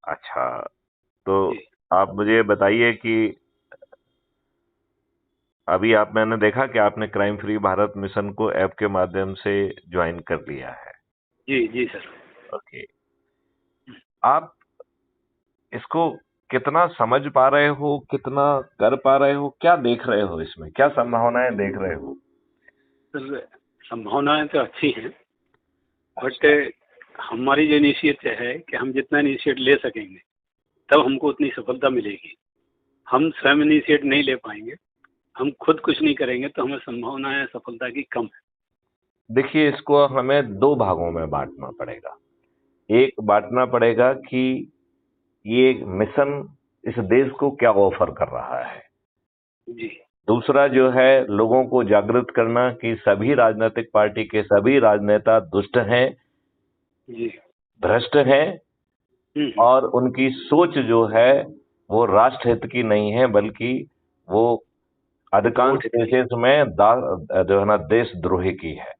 अच्छा, तो जी आप मुझे बताइए कि अभी मैंने देखा कि आपने क्राइम फ्री भारत मिशन को ऐप के माध्यम से ज्वाइन कर लिया है। जी जी सर। ओके। आप इसको कितना समझ पा रहे हो, कितना कर पा रहे हो, क्या देख रहे हो, इसमें क्या संभावनाएं देख रहे हो? सर संभावनाएं तो अच्छी हैं, बट अच्छा। हमारी जो इनिशिएट है कि हम जितना इनिशिएट ले सकेंगे तब हमको उतनी सफलता मिलेगी। हम स्वयं इनिशिएट नहीं ले पाएंगे, हम खुद कुछ नहीं करेंगे तो हमें संभावनाएं सफलता की कम है। देखिए, इसको हमें दो भागों में बांटना पड़ेगा। एक बांटना पड़ेगा कि ये मिशन इस देश को क्या ऑफर कर रहा है। जी दूसरा जो है, लोगों को जागृत करना कि सभी राजनीतिक पार्टी के सभी राजनेता दुष्ट हैं, जी। भ्रष्ट हैं, हम्म। और उनकी सोच जो है वो राष्ट्र हित की नहीं है, बल्कि वो अधिकांश वोट की। केसेस में जो है ना, देशद्रोही की है।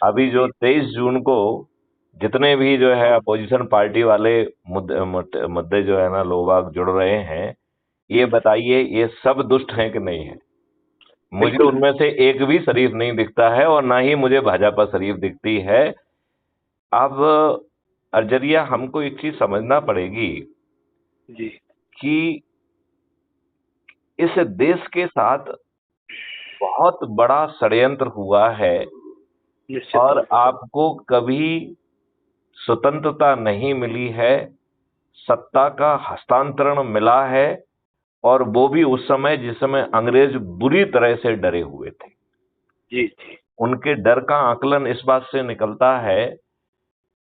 अभी जो जी 23 जून को जितने भी जो है अपोजिशन पार्टी वाले मुद्दे जो है ना, लोग बाग जुड़ रहे हैं, ये हम्म। बताइए ये सब दुष्ट हैं कि नहीं है? मुझे बिल्कुल। उनमें से एक भी शरीफ नहीं दिखता है, और ना ही मुझे भाजपा शरीफ दिखती है। अब अर्जरिया, हमको एक चीज समझना पड़ेगी जी कि इस देश के साथ बहुत बड़ा षड्यंत्र हुआ है, निश्चित और तौर पे। आपको कभी स्वतंत्रता नहीं मिली है, सत्ता का हस्तांतरण मिला है, और वो भी उस समय जिस समय अंग्रेज बुरी तरह से डरे हुए थे। जी जी उनके डर का आकलन इस बात से निकलता है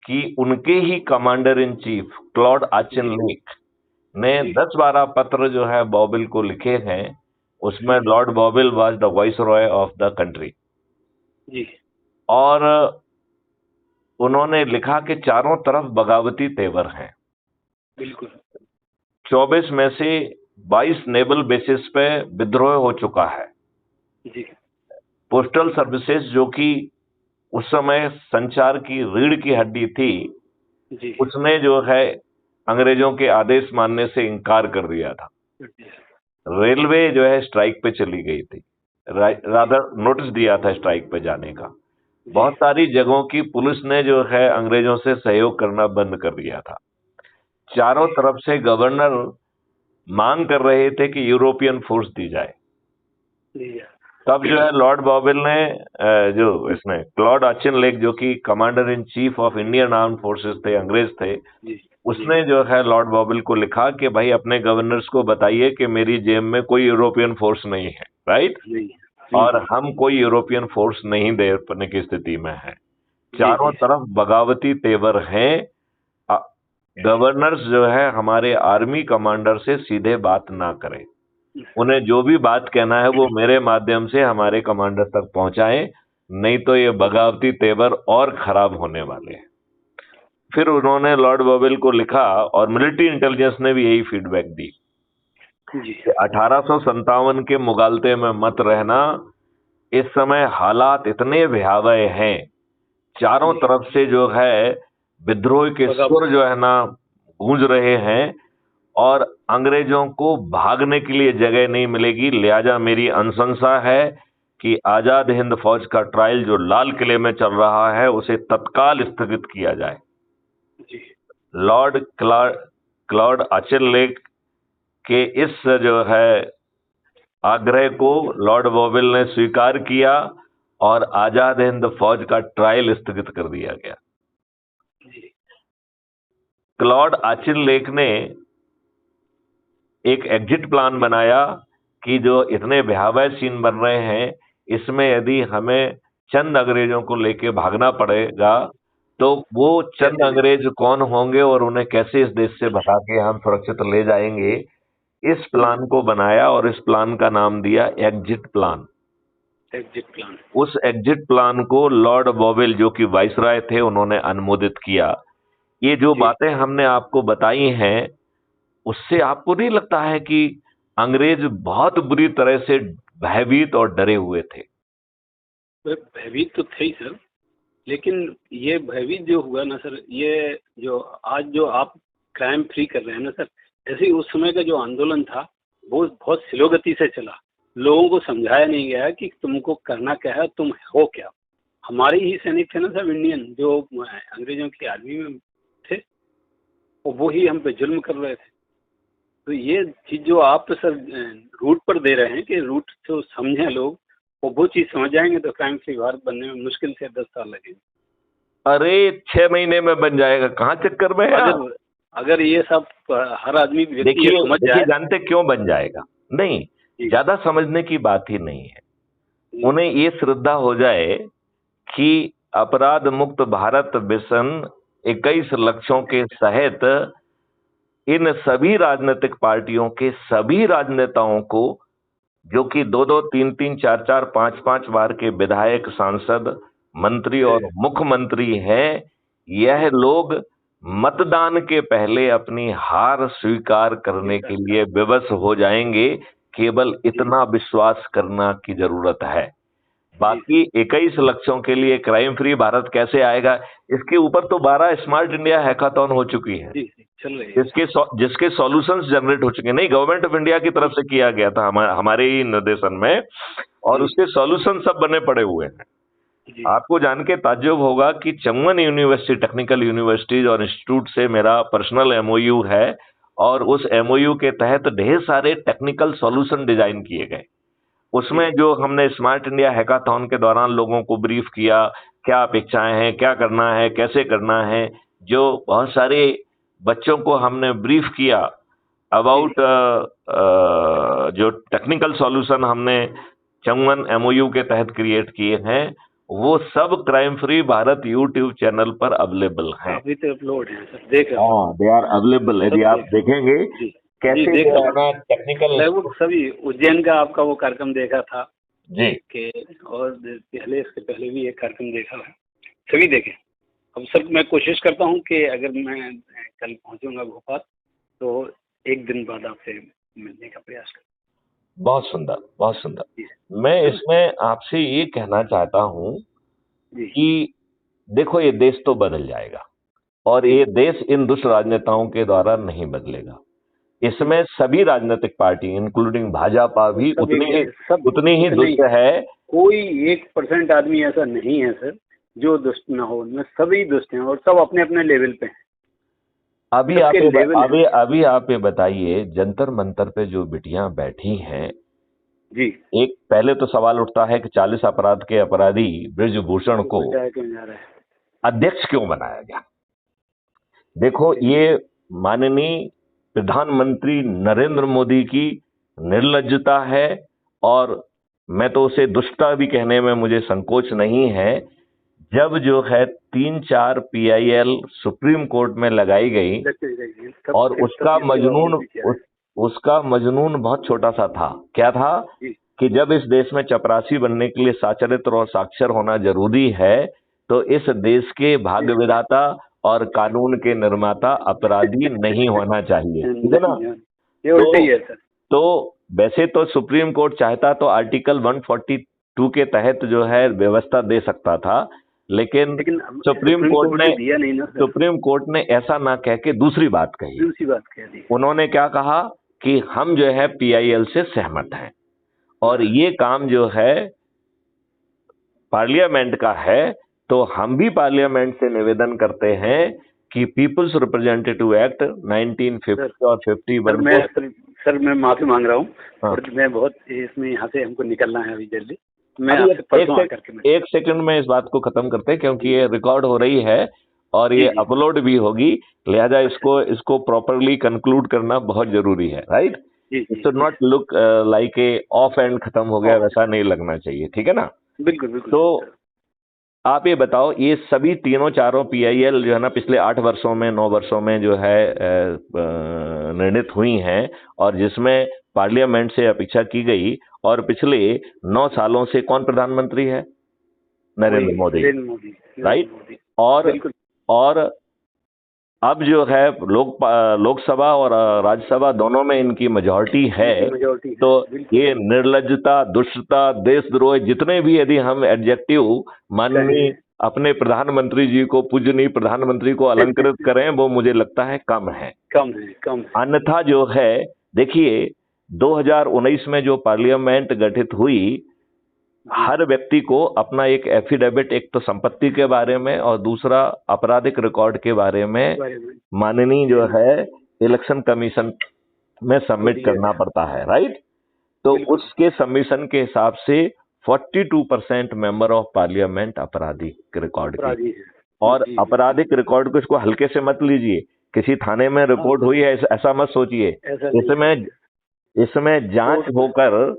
कि उनके ही कमांडर इन चीफ क्लॉड जी आचिनलेक ने जी। 10-12 पत्र जो है बॉबिल को लिखे हैं। उसमें हम्म। Lord Wavell was the viceroy of the country, जी और उन्होंने लिखा कि चारों तरफ बगावती तेवर हैं। बिल्कुल। 24 में से 22 नेवल बेसिस पे विद्रोह हो चुका है। जी पोस्टल सर्विसेज, जो कि उस समय संचार की रीढ़ की हड्डी थी, जी उसने जो है अंग्रेजों के आदेश मानने से इनकार कर दिया था। जी रेलवे जो है स्ट्राइक पे चली गई थी, रादर नोटिस दिया था स्ट्राइक पे जाने का। जी बहुत सारी जगहों की पुलिस ने जो है अंग्रेजों से सहयोग करना बंद कर दिया था। चारों जी तरफ से गवर्नर मांग कर रहे थे कि यूरोपियन फोर्स दी जाए। जी तब जो है लॉर्ड बॉबिल ने जो इसने क्लॉड आचिन लेक, जो कि commander in chief of Indian arm forces थे, अंग्रेज थे, जी जी। उसने जो है लॉर्ड बॉबिल को लिखा कि भाई अपने गवर्नर्स को बताइए कि मेरी जेब में कोई यूरोपियन फोर्स नहीं है, राइट, नहीं। और हम कोई यूरोपियन फोर्स नहीं दे पाने की स्थिति में है। जी चारों जी तरफ बगावती तेवर हैं। अ- गवर्नर्स जो है हमारे आर्मी कमांडर से सीधे बात ना करें, उन्हें जो भी बात कहना है वो मेरे माध्यम से हमारे कमांडर तक पहुंचाएं, नहीं तो ये बगावती तेवर और खराब होने वाले हैं। फिर उन्होंने लॉर्ड बॉबिल को लिखा, और मिलिट्री इंटेलिजेंस ने भी यही फीडबैक दी जी कि 1857 के मुगालते में मत रहना। इस समय हालात इतने भयावह हैं, चारों जी। तरफ से जो है विद्रोह के बगावत। सुर जो है ना गूंज रहे हैं, और अंग्रेजों को भागने के लिए जगह नहीं मिलेगी। लिहाजा मेरी अनुशंसा है कि आजाद हिंद फौज का ट्रायल जो लाल किले में चल रहा है उसे तत्काल स्थगित किया जाए। जी लॉर्ड क्लॉड आचिनलेक के इस जो है आग्रह को लॉर्ड बॉबिल ने स्वीकार किया, और आजाद हिंद फौज का ट्रायल स्थगित कर दिया गया। जी क्लॉड आचिनलेक ने एक एग्जिट प्लान बनाया कि जो इतने भयावह सीन बन रहे हैं, इसमें यदि हमें चंद अंग्रेजों को लेके भागना पड़ेगा, तो वो चंद कैसे नहीं। अंग्रेज कौन होंगे और उन्हें कैसे इस देश से भगा के हम सुरक्षित ले जाएंगे। इस प्लान को बनाया, और इस प्लान का नाम दिया एग्जिट प्लान। Exit plan. उस एग्जिट प्लान को लॉर्ड बॉवेल, जो कि वाइसराय थे, उन्होंने अनुमोदित किया। ये जो जी। बातें हमने आपको बताई हैं, उससे आपको नहीं लगता है कि अंग्रेज बहुत बुरी तरह से भयभीत और डरे हुए थे? भयभीत तो थे ही सर, लेकिन ये भयभीत जो हुआ ना सर, ये जो आज जो आप क्राइम फ्री कर रहे हैं ना सर, ऐसे ही उस समय का जो आंदोलन था वो बहुत स्लो गति से चला। लोगों को समझाया नहीं गया कि तुमको करना क्या है, तुम हो क्या। हमारे ही सैनिक थे ना सब इंडियन, जो अंग्रेजों की आर्मी में थे, और वो ही हम पे जुल्म कर रहे थे। तो ये चीज़ जो आप तो सर रूट पर दे रहे हैं कि रूट तो समझें लोग, और वो चीज़ समझ जाएंगे तो क्राइम फ्री भारत बनने में मुश्किल से 10 साल लगेंगे। अरे 6 महीने में बन जाएगा, कहाँ चक्कर में है आप? अगर अगर ये सब हर आदमी व्यक्ति ये देखिए समझ देखिए, जाए। जानते क्यों बन जाएगा? नहीं, जी, ज्यादा समझने की बात ही नहीं है। जी, उन्हें ये श्रद्धा हो जाए कि अपराध मुक्त भारत मिशन 21 लक्ष्यों के सहित इन सभी राजनीतिक पार्टियों के सभी राजनेताओं को, जो कि 2-2, 3-3, 4-4, 5-5 बार के विधायक, सांसद, मंत्री और मुख्यमंत्री हैं, यह लोग मतदान के पहले अपनी हार स्वीकार करने के लिए विवश हो जाएंगे। केवल इतना विश्वास करना की जरूरत है। बाकी 21 लक्ष्यों के लिए क्राइम फ्री भारत कैसे आएगा, इसके ऊपर तो 12 स्मार्ट इंडिया हैकाथॉन हो चुकी है, जी, चल रही है। जिसके सॉल्यूशंस जनरेट हो चुके हैं। नहीं, गवर्नमेंट ऑफ इंडिया की तरफ से किया गया था हमारे ही निर्देशन में, और उसके सॉल्यूशन सब बने पड़े हुए हैं। जी, आपको जान के ताज्जुब होगा कि चंगन यूनिवर्सिटी, टेक्निकल यूनिवर्सिटीज और इंस्टीट्यूट से मेरा पर्सनल एमओयू है, और उस एमओयू के तहत ढेर सारे टेक्निकल सॉल्यूशन डिजाइन किए गए। उसमें जो हमने स्मार्ट इंडिया हैकाथॉन के दौरान लोगों को ब्रीफ किया, क्या अपेक्षाएं हैं, क्या करना है, कैसे करना है, जो बहुत सारे बच्चों को हमने ब्रीफ किया अबाउट जो टेक्निकल सॉल्यूशन हमने चंगन एमओयू के तहत क्रिएट किए हैं, वो सब crime free Bharat YouTube channel पर अवेलेबल हैं। अभी तो अपलोड है सर, देख रहा हूँ। हाँ, दे आर अवेलेबल। यदि आप देखेंगे जी, कैसे देख जो रहा है ना टेक्निकल लगभग सभी उज्जैन का आपका वो कार्यक्रम देखा था जी, कि, और पहले इसके पहले भी एक कार्यक्रम देखा है, सभी देखे। अब सर मैं कोशिश करता हूँ कि अगर मैं कल पहुँचूंगा भोपाल तो एक दिन बाद आपसे मिलने का प्रयास करूँ। बहुत सुंदर, बहुत सुंदर। जी, मैं इसमें आपसे ये कहना चाहता हूं जी, कि देखो, ये देश तो बदल जाएगा, और ये देश इन दुष्ट राजनेताओं के द्वारा नहीं बदलेगा। इसमें सभी राजनीतिक पार्टी इंक्लूडिंग भाजपा भी उतनी ही दुष्ट है। कोई 1% आदमी ऐसा नहीं है सर जो दुष्ट ना हो, उनमें सभी दुष्ट हैं और सब अपने अपने लेवल पे हैं। अभी आप ये बताइए, जंतर मंतर पे जो बिटियां बैठी हैं, जी, एक पहले तो सवाल उठता है कि 40 अपराध के अपराधी ब्रजभूषण को अध्यक्ष क्यों बनाया गया? देखो, ये माननीय प्रधानमंत्री नरेंद्र मोदी की निर्लज्जता है, और मैं तो उसे दुष्टता भी कहने में मुझे संकोच नहीं है। जब जो है 3-4 PIL सुप्रीम कोर्ट में लगाई गई, और उसका मजनून बहुत छोटा सा था। क्या था कि जब इस देश में चपरासी बनने के लिए साचरित्र और साक्षर होना जरूरी है, तो इस देश के भाग्य विधाता और कानून के निर्माता अपराधी नहीं होना चाहिए, ठीक है ना? ये उल्टी है सर। तो वैसे तो सुप्रीम कोर्ट चाहता तो आर्टिकल 142 के तहत जो है व्यवस्था दे सकता था, लेकिन सुप्रीम कोर्ट ने ऐसा ना कह के दूसरी बात कही। दी। उन्होंने क्या कहा कि हम जो है PIL से सहमत हैं, और ये काम जो है पार्लियामेंट का है, तो हम भी पार्लियामेंट से निवेदन करते हैं कि पीपल्स रिप्रेजेंटेटिव एक्ट 1950 और 51 सर मैं माफी मांग रहा हूँ। हाँ। और मैं बहुत इसमें यहाँ से हमको निकलना है अभी जल्दी। मैं आपसे परसों आकर के एक सेकंड में इस बात को खत्म करते हैं, क्योंकि ये रिकॉर्ड हो रही है और ये अपलोड भी होगी, लिहाजा इसको प्रॉपरली कंक्लूड करना बहुत जरूरी है, right? It should not look like a of and खत्म हो गया, वैसा नहीं लगना चाहिए, ठीक है ना? बिल्कुल बिल्कुल। तो आप ये बताओ, ये सभी तीनों चारों PIL जो है ना पिछले 8 वर्षों में 9 वर्षों में जो है निर्णित हुई हैं, और जिसमें पार्लियामेंट से अपेक्षा की गई, और पिछले 9 सालों से कौन प्रधानमंत्री है? नरेंद्र मोदी, राइट? और अब जो है लोकसभा और राज्यसभा दोनों में इनकी मेजॉरिटी है। तो ये निर्लज्जता, दुष्टता, देशद्रोह, जितने भी यदि हम एडजेक्टिव माननीय अपने प्रधानमंत्री जी को, पूजनीय प्रधानमंत्री को अलंकृत करें, वो मुझे लगता है कम है। कम है। अन्यथा जो है, देखिए 2019 में जो पार्लियामेंट गठित हुई, हर व्यक्ति को अपना एक एफिडेविट, एक तो संपत्ति के बारे में और दूसरा आपराधिक रिकॉर्ड के बारे में माननीय जो है इलेक्शन कमीशन में सबमिट करना पड़ता है, राइट। तो उसके सबमिशन के हिसाब से 42% मेंबर ऑफ पार्लियामेंट आपराधिक रिकॉर्ड की, और आपराधिक रिकॉर्ड को इसको हल्के से मत लीजिए। किसी थाने में रिपोर्ट हुई है ऐसा मत सोचिए। इसमें जांच होकर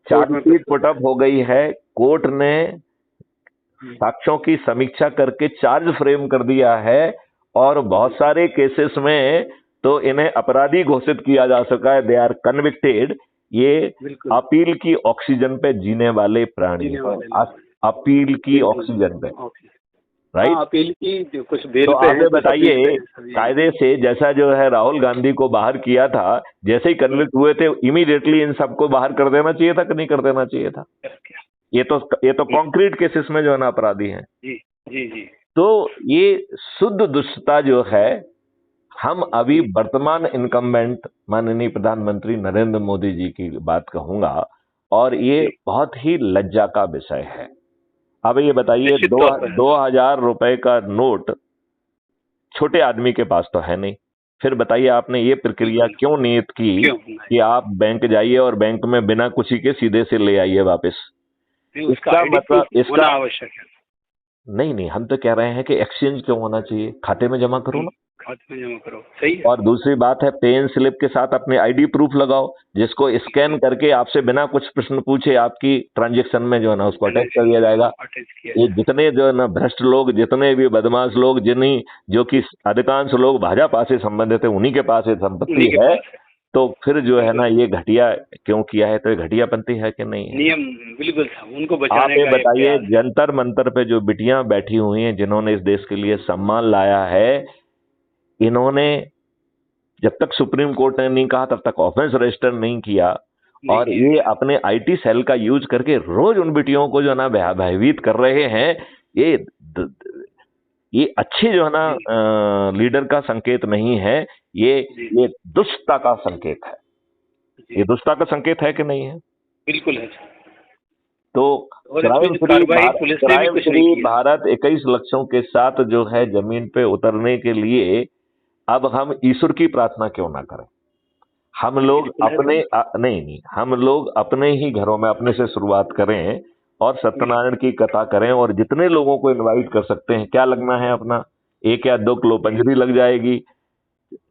चार्जशीट पुटअप हो गई है, कोर्ट ने साक्ष्यों की समीक्षा करके चार्ज फ्रेम कर दिया है, और बहुत सारे केसेस में तो इन्हें अपराधी घोषित किया जा सका है। They are convicted. ये अपील की ऑक्सीजन पे जीने वाले प्राणी, अपील की ऑक्सीजन पे, राइट। अपील की कुछ बेल तो पे आप बताइए, कायदे से जैसा जो है राहुल गांधी को बाहर किया था, जैसे ही कन्विक्ट हुए थे इमीडिएटली इन सबको बाहर कर देना चाहिए था कि नहीं कर देना चाहिए था? ये तो कॉन्क्रीट केसेस में जो है ना अपराधी हैं। जी जी जी। तो ये शुद्ध दुष्टता जो है, हम अभी वर्तमान इनकम्बेंट माननीय प्रधानमंत्री नरेंद्र मोदी जी की बात कहूंगा, और ये बहुत ही लज्जा का विषय है। अब ये बताइए, 2000 रुपए का नोट छोटे आदमी के पास तो है नहीं, फिर बताइए आपने ये प्रक्रिया क्यों नियत की कि आप बैंक जाइए और बैंक में बिना कुछ के सीधे से ले आइए वापस? इसका मतलब इसका आवश्यक है। नहीं, हम तो कह रहे हैं कि एक्सचेंज क्यों होना चाहिए, खाते में जमा करो ना, खाते में जमा करो, सही है। और दूसरी बात है, पे इन स्लिप के साथ अपने आईडी प्रूफ लगाओ, जिसको स्कैन करके आपसे बिना कुछ प्रश्न पूछे आपकी ट्रांजैक्शन में जो है ना उसको अटैच कर दिया जाएगा। ये जितने जो है ना भ्रष्ट लोग, जितने भी बदमाश लोग, जो कि अधिकांश लोग भाजपा से संबंधित है, उन्हीं के पास ये संपत्ति है, तो फिर जो है ना ये घटिया क्यों किया है? तो ये घटियापंथी है कि नहीं है? नियम बिल्कुल था, उनको बचाने आप ये बताइए, जंतर मंतर पे जो बिटियां बैठी हुई हैं जिन्होंने इस देश के लिए सम्मान लाया है, इन्होंने जब तक सुप्रीम कोर्ट ने नहीं कहा तब तक ऑफेंस रजिस्टर नहीं किया, और ये अपने आईटी सेल का यूज करके रोज उन बिटियों को जो है ना भयभीत कर रहे हैं। ये अच्छे जो है ना लीडर का संकेत नहीं है, ये दुष्टता का संकेत है। ये दुष्टता का संकेत है कि नहीं है? बिल्कुल है। तो क्राइम फ्री भारत 21 लक्ष्यों के साथ जो है जमीन पे उतरने के लिए अब हम ईश्वर की प्रार्थना क्यों ना करें? हम लोग अपने नहीं, हम लोग अपने ही घरों में अपने से शुरुआत करें और सत्यनारायण की कथा करें, और जितने लोगों को इनवाइट कर सकते हैं। क्या लगना है अपना? 1 या 2 किलो पंजरी लग जाएगी,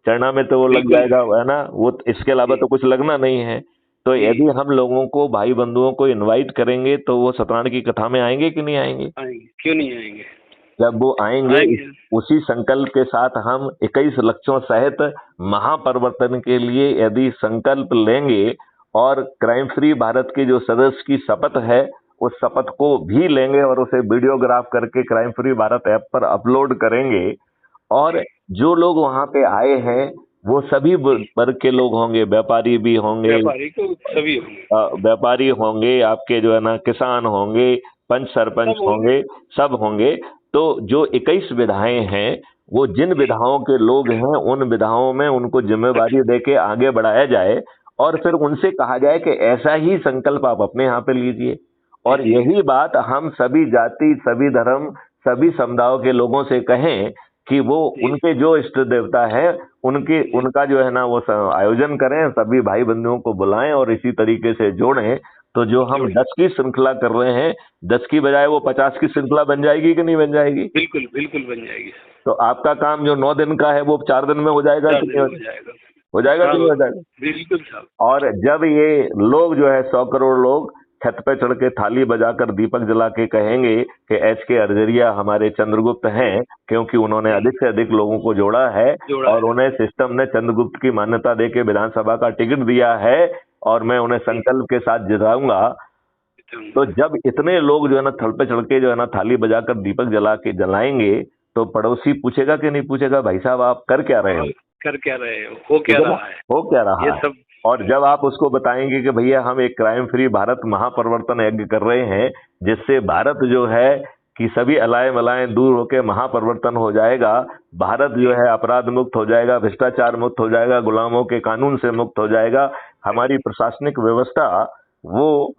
चरना में तो वो लग जाएगा, है ना, वो इसके अलावा तो कुछ लगना नहीं है। तो यदि हम लोगों को, भाई बंधुओं को इनवाइट करेंगे तो वो सत्यनारायण की कथा में आएंगे कि नहीं आएंगे? क्यों नहीं आएंगे? जब वो आएंगे उसी संकल्प के साथ हम 21 लक्ष्यों सहित महापरिवर्तन के लिए यदि संकल्प लेंगे, और क्राइम फ्री भारत के जो सदस्य की शपथ है उस शपथ को भी लेंगे और उसे वीडियोग्राफ करके क्राइम फ्री भारत ऐप पर अपलोड करेंगे, और जो लोग वहां पे आए हैं वो सभी वर्ग के लोग होंगे, व्यापारी भी होंगे, व्यापारी होंगे, आपके जो है ना किसान होंगे, पंच सरपंच होंगे, सब होंगे। तो जो 21 विधाएं हैं, वो जिन विधाओं के लोग हैं उन विधाओं में उनको जिम्मेवारी देके आगे बढ़ाया जाए, और फिर उनसे कहा जाए कि ऐसा ही संकल्प आप अपने यहाँ पे लीजिए। और यही बात हम सभी जाति, सभी धर्म, सभी समुदायों के लोगों से कहें कि वो उनके जो इष्ट देवता है उनका जो है ना वो आयोजन करें, सभी भाई बंधुओं को बुलाएं और इसी तरीके से जोड़ें। तो जो हम 10 की श्रृंखला कर रहे हैं, 10 की बजाय वो 50 की श्रृंखला बन जाएगी कि नहीं बन जाएगी? बिल्कुल बिल्कुल बन जाएगी। तो आपका काम जो 9 दिन का है वो 4 दिन में हो जाएगा कि नहीं हो जाएगा? हो जाएगा कि नहीं हो जाएगा? बिल्कुल साहब। और जब ये लोग जो है 100 करोड़ लोग छत पे चढ़ के थाली बजाकर दीपक जला के कहेंगे कि एच के अर्जरिया हमारे चंद्रगुप्त हैं, क्योंकि उन्होंने अधिक से अधिक लोगों को जोड़ा है और उन्हें सिस्टम ने चंद्रगुप्त की मान्यता देके विधानसभा का टिकट दिया है, और मैं उन्हें संकल्प के साथ जिताऊंगा। तो जब इतने लोग जो है ना थल पे चढ़ के जो है ना थाली बजाकर दीपक जलाएंगे, तो पड़ोसी पूछेगा कि नहीं पूछेगा, भाई साहब आप कर क्या रहे हो, कर क्या रहे हो क्या रहा है, हो क्या रहा है? और जब आप उसको बताएंगे कि भैया हम एक क्राइम फ्री भारत महापरिवर्तन यज्ञ कर रहे हैं, जिससे भारत जो है कि सभी अलाय मलाएं दूर होकर महापरिवर्तन हो जाएगा, भारत जो है अपराध मुक्त हो जाएगा, भ्रष्टाचार मुक्त हो जाएगा, गुलामों के कानून से मुक्त हो जाएगा, हमारी प्रशासनिक व्यवस्था वो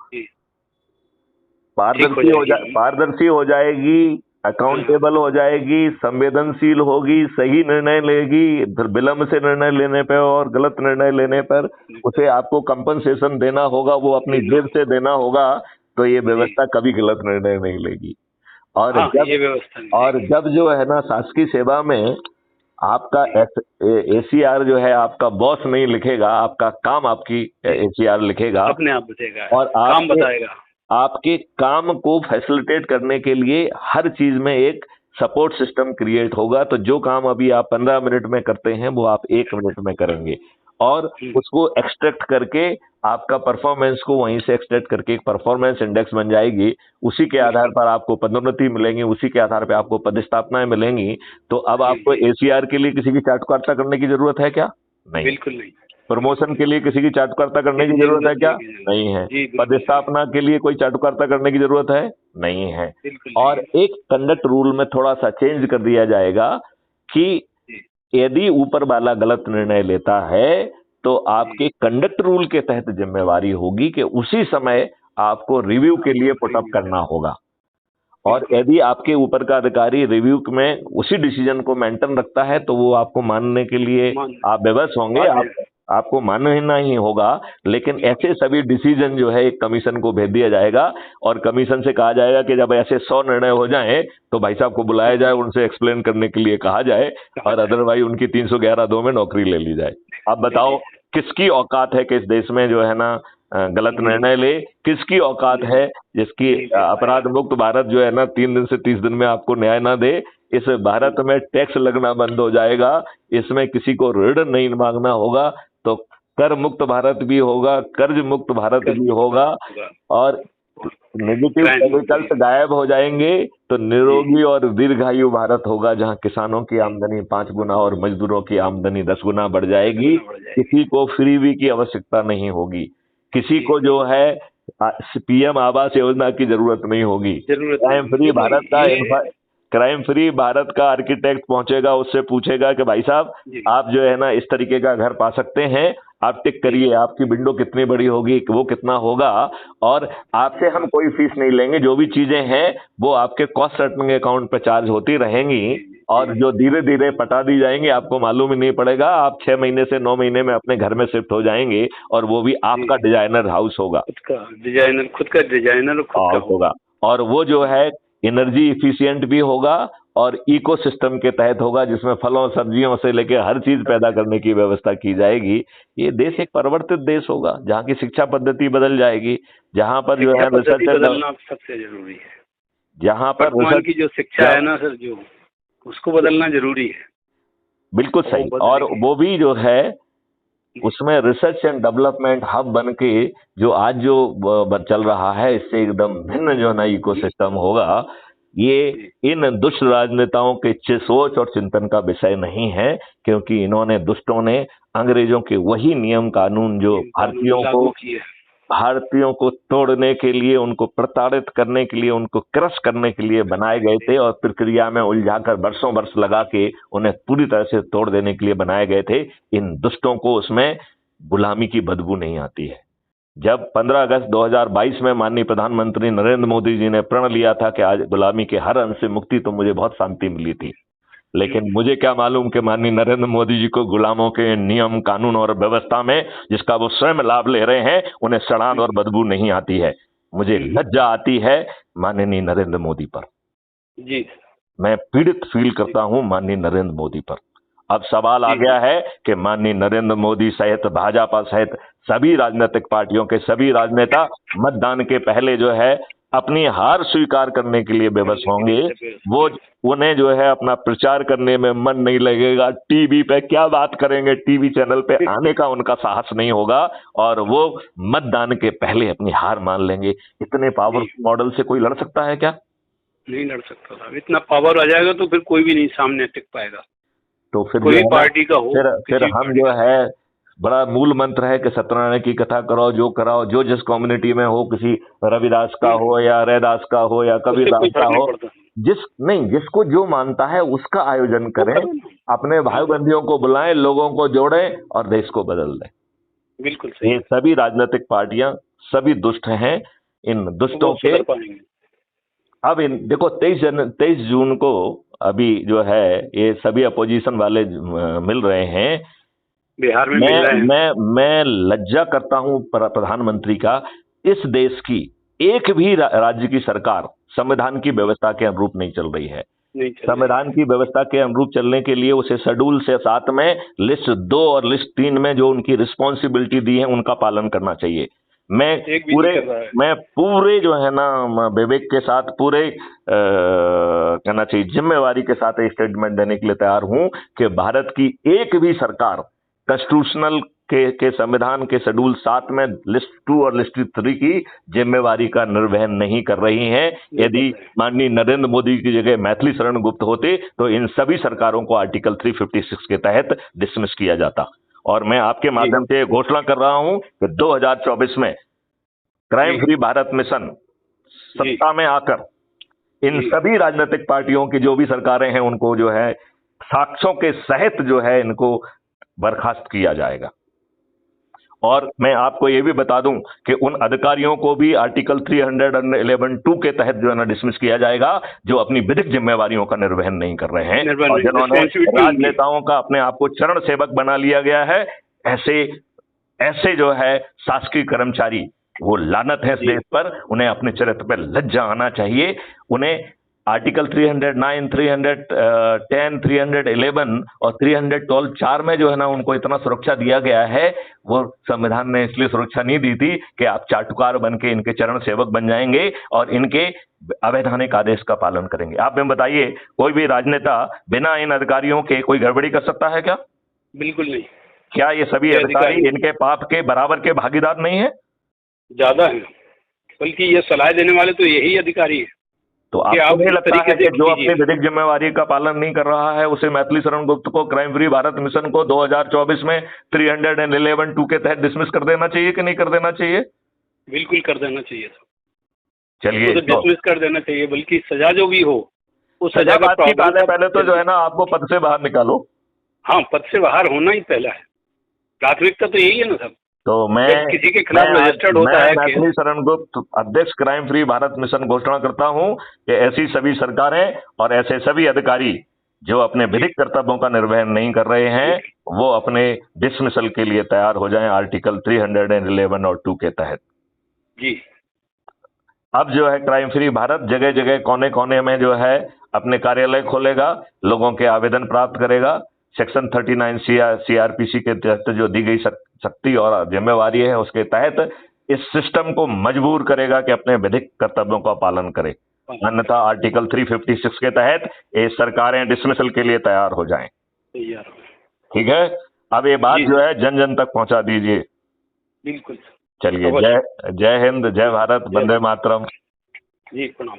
पारदर्शी हो जाएगी, अकाउंटेबल हो जाएगी, संवेदनशील होगी, सही निर्णय लेगी, फिर विलंब से निर्णय लेने पर और गलत निर्णय लेने पर उसे आपको कंपनसेशन देना होगा, वो अपनी जेब से देना होगा, तो ये व्यवस्था कभी गलत निर्णय नहीं लेगी। और जब जो है ना शासकीय सेवा में आपका ACR जो है आपका बॉस नहीं लिखेगा, आपका काम आपकी ACR लिखेगा, अपने आप बताएगा और काम बताएगा। आपके काम को फैसिलिटेट करने के लिए हर चीज में एक सपोर्ट सिस्टम क्रिएट होगा। तो जो काम अभी आप 15 मिनट में करते हैं वो आप 1 मिनट में करेंगे, और उसको एक्सट्रैक्ट करके आपका परफॉर्मेंस को वहीं से एक्सट्रैक्ट करके एक परफॉर्मेंस इंडेक्स बन जाएगी। उसी के आधार पर आपको पदोन्नति मिलेंगी, उसी के आधार पर आपको पदस्थापनाएं मिलेंगी। तो अब आपको ACR के लिए किसी की चाटुकारिता करने की जरूरत है क्या? नहीं, बिल्कुल नहीं। प्रमोशन के लिए किसी की चाटुकारिता करने की जरूरत है क्या? नहीं है। पदस्थापना के लिए कोई चाटुकारिता करने की जरूरत है? नहीं है। और एक कंडक्ट रूल में थोड़ा सा चेंज कर दिया जाएगा कि यदि ऊपर वाला गलत निर्णय लेता है तो आपके कंडक्ट रूल के तहत जिम्मेवारी होगी कि उसी समय आपको रिव्यू के लिए पुटअप करना होगा। और यदि आपके ऊपर का अधिकारी रिव्यू में उसी डिसीजन को मेंटेन रखता है तो वो आपको मानने के लिए आप विवश होंगे, आपको मानना ही होगा। लेकिन ऐसे सभी डिसीजन जो है एक कमीशन को भेज दिया जाएगा, और कमीशन से कहा जाएगा कि जब ऐसे 100 निर्णय हो जाएं तो भाई साहब को बुलाया जाए, उनसे एक्सप्लेन करने के लिए कहा जाए, और अदरवाइज उनकी 311(2) में नौकरी ले ली जाए। अब बताओ किसकी औकात है कि इस देश में जो है ना गलत निर्णय ले? किसकी औकात है जिसकी अपराध मुक्त भारत जो है ना 3 दिन से 30 दिन में आपको न्याय ना दे? इस भारत में टैक्स लगना बंद हो जाएगा, इसमें किसी को ऋण नहीं मांगना होगा, तो कर मुक्त भारत भी होगा, कर्ज मुक्त भारत भी होगा, और नेगेटिव केमिकल्स गायब हो जाएंगे, तो निरोगी और दीर्घायु भारत होगा, जहां किसानों की आमदनी 5 गुना और मजदूरों की आमदनी 10 गुना बढ़ जाएगी। किसी को फ्रीबी की आवश्यकता नहीं होगी, किसी को जो है PM आवास योजना की जरूरत नहीं होगी। क्राइम फ्री भारत का आर्किटेक्ट पहुंचेगा, उससे पूछेगा कि भाई साहब आप जो है ना इस तरीके का घर पा सकते हैं, आप टिक करिए, आपकी विंडो कितनी बड़ी होगी, वो कितना होगा, और आपसे हम कोई फीस नहीं लेंगे, जो भी चीजें हैं वो आपके कॉस्ट सेटिंग अकाउंट पे चार्ज होती रहेंगी, और जो धीरे धीरे पटा दी जाएंगी, आपको मालूम ही नहीं पड़ेगा। आप 6 महीने से 9 महीने में अपने घर में शिफ्ट हो जाएंगे, और वो भी आपका डिजाइनर हाउस होगा, खुद का डिजाइनर होगा, और वो जो है एनर्जी इफिशिएंट भी होगा और इकोसिस्टम के तहत होगा, जिसमें फलों सब्जियों से लेकर हर चीज पैदा करने की व्यवस्था की जाएगी। ये देश एक परिवर्तित देश होगा, जहाँ की शिक्षा पद्धति बदल जाएगी, जहाँ पर जो है रिसर्च बदलना सबसे जरूरी है। जहाँ पर वर्तमान की जो शिक्षा है ना सर, जो उसको बदलना जरूरी है। बिल्कुल सही। और वो भी जो है उसमें रिसर्च एंड डेवलपमेंट हब बन के जो आज जो चल रहा है, इससे एकदम भिन्न जो है ना इकोसिस्टम होगा। ये इन दुष्ट राजनेताओं के सोच और चिंतन का विषय नहीं है, क्योंकि इन्होंने दुष्टों ने अंग्रेजों के वही नियम कानून जो भारतीयों को तोड़ने के लिए, उनको प्रताड़ित करने के लिए, उनको क्रश करने के लिए बनाए गए थे, और प्रक्रिया में उलझाकर वर्षों वर्ष लगा के उन्हें पूरी तरह से तोड़ देने के लिए बनाए गए थे। इन दुष्टों को उसमें गुलामी की बदबू नहीं आती है। जब 15 अगस्त 2022 में माननीय प्रधानमंत्री नरेंद्र मोदी जी ने प्रण लिया था कि आज गुलामी के हर अंश से मुक्ति, तो मुझे बहुत शांति मिली थी। लेकिन मुझे क्या मालूम कि माननीय नरेंद्र मोदी जी को गुलामों के नियम कानून और व्यवस्था में जिसका वो स्वयं लाभ ले रहे हैं, उन्हें सड़ान और बदबू नहीं आती है। मुझे लज्जा आती है माननीय नरेंद्र मोदी पर। जी, मैं पीड़ित फील करता हूं माननीय नरेंद्र मोदी पर। अब सवाल आ गया है कि माननीय नरेंद्र मोदी सहित भाजपा सहित सभी राजनीतिक पार्टियों के सभी राजनेता मतदान के पहले जो है अपनी हार स्वीकार करने के लिए बेबस होंगे। वो उन्हें जो है अपना प्रचार करने में मन नहीं लगेगा, टीवी पे क्या बात करेंगे, टीवी चैनल पे आने का उनका साहस नहीं होगा, और वो मतदान के पहले अपनी हार मान लेंगे। इतने पावरफुल मॉडल से कोई लड़ सकता है क्या? नहीं लड़ सकता था। इतना पावर आ जाएगा तो फिर कोई भी नहीं सामने टिक पाएगा, तो फिर कोई पार्टी का हो। फिर हम जो है बड़ा मूल मंत्र है कि सत्यनारायण की कथा कराओ, जो कराओ, जो जिस कम्युनिटी में हो, किसी रविदास का हो या रैदास का हो या कबीरदास का हो, जिसको जो मानता है उसका आयोजन करें, अपने भाई बंधियों को बुलाएं, लोगों को जोड़ें और देश को बदल दें। बिल्कुल सही। ये सभी राजनीतिक पार्टियां सभी दुष्ट हैं। इन दुष्टों के अब देखो 23 जून को अभी जो है ये सभी अपोजिशन वाले मिल रहे हैं बिहार में। मैं लज्जा करता हूं प्रधानमंत्री का, इस देश की एक भी राज्य की सरकार संविधान की व्यवस्था के अनुरूप नहीं चल रही है। संविधान की व्यवस्था के अनुरूप चलने के लिए उसे शेड्यूल से 7 में लिस्ट 2 और लिस्ट 3 में जो उनकी रिस्पॉन्सिबिलिटी दी है उनका पालन करना चाहिए। मैं पूरे जो है ना विवेक के साथ पूरे कहना चाहिए जिम्मेवारी के साथ स्टेटमेंट देने के लिए तैयार हूं कि भारत की एक भी सरकार कॉन्स्टिट्यूशनल के संविधान के शेड्यूल 7 में लिस्ट 2 और लिस्ट 3 की जिम्मेवारी का निर्वहन नहीं कर रही हैं। यदि माननीय नरेंद्र मोदी की जगह मैथिली शरण गुप्त होते तो इन सभी सरकारों को आर्टिकल 356 के तहत डिसमिस किया जाता। और मैं आपके माध्यम से घोषणा कर रहा हूं कि 2024 में क्राइम फ्री भारत मिशन सत्ता में आकर इन सभी राजनीतिक पार्टियों की जो भी सरकारें हैं उनको जो है साक्ष्यों के सहित जो है इनको बर्खास्त किया जाएगा। और मैं आपको यह भी बता दूं कि उन अधिकारियों को भी आर्टिकल 311(2) के तहत जो है ना डिसमिस किया जाएगा जो अपनी विधिक जिम्मेवारियों का निर्वहन नहीं कर रहे हैं और जिन्होंने राजनेताओं का अपने आप को चरण सेवक बना लिया गया है। ऐसे जो है शासकीय कर्मचारी वो लानत है इस देश पर, उन्हें अपने चरित्र पर लज्जा आना चाहिए। उन्हें आर्टिकल 309, 310, 311 और 312 4 में जो है ना उनको इतना सुरक्षा दिया गया है। वो संविधान ने इसलिए सुरक्षा नहीं दी थी कि आप चाटुकार बन के इनके चरण सेवक बन जाएंगे और इनके अवैधानिक आदेश का पालन करेंगे। आप हमें बताइए, कोई भी राजनेता बिना इन अधिकारियों के कोई गड़बड़ी कर सकता है क्या? बिल्कुल नहीं। क्या ये सभी अधिकारी इनके पाप के बराबर के भागीदार नहीं है? ज्यादा है, बल्कि ये सलाह देने वाले तो यही अधिकारी है। तो आपको नहीं लगता है कि जो अपनी विधिक जिम्मेवारी का पालन नहीं कर रहा है उसे मैथिली शरण गुप्त को क्राइम फ्री भारत मिशन को 2024 में 311(2) के तहत डिसमिस कर देना चाहिए कि नहीं कर देना चाहिए? बिल्कुल कर देना चाहिए। चलिए तो डिसमिस कर देना चाहिए, बल्कि सजा जो भी हो उस सजा का पहले तो जो है ना आपको पद से बाहर निकालो। हाँ, पद से बाहर होना ही पहला है, प्राथमिकता तो यही है ना सब। तो मैं किसी के खिलाफ रजिस्टर्ड होता है मैथिली शरण गुप्त अध्यक्ष क्राइम फ्री भारत मिशन घोषणा करता हूं कि ऐसी सभी सरकारें और ऐसे सभी अधिकारी जो अपने विधिक कर्तव्यों का निर्वहन नहीं कर रहे हैं वो अपने डिसमिसल के लिए तैयार हो जाएं आर्टिकल 311 और 2 के तहत। जी। अब जो है क्राइम फ्री भारत जगह जगह कोने कोने में जो है अपने कार्यालय खोलेगा, लोगों के आवेदन प्राप्त करेगा। सेक्शन 39 CRPC के तहत जो दी गई शक्ति और जिम्मेवारी है उसके तहत इस सिस्टम को मजबूर करेगा कि अपने विधिक कर्तव्यों का पालन करे, अन्यथा आर्टिकल 356 के तहत ये सरकारें डिसमिसल के लिए तैयार हो जाएं। ठीक है, अब ये बात जो है जन जन तक पहुंचा दीजिए। बिल्कुल। चलिए, जय हिंद, जय भारत, वंदे मातरम। जी, प्रणाम।